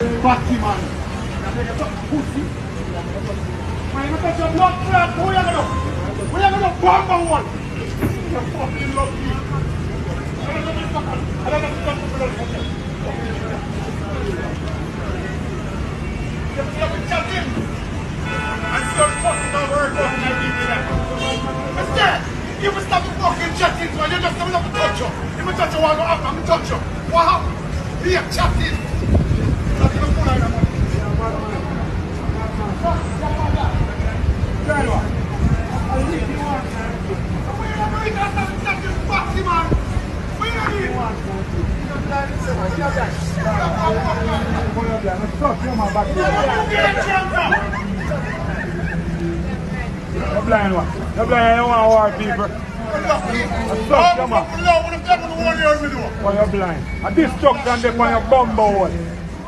Batty man. Pussy. When you touch your blood clot, who you gonna do? Who you gonna do? Bomb one. You're fucking lucky. I don't know this fucker. I don't know this fucker. You're chatting. And you're fucking over fucking everything. Mister, you will stop fucking chatting, so you just coming up to touch you. You will touch you while you're up, I'm touch you. What happened? Here, chatting. That's the full line of money. The blind one. The blind, you want war people. Stop, come on. Oh, you're blind. A destruction depend on your bumbo one.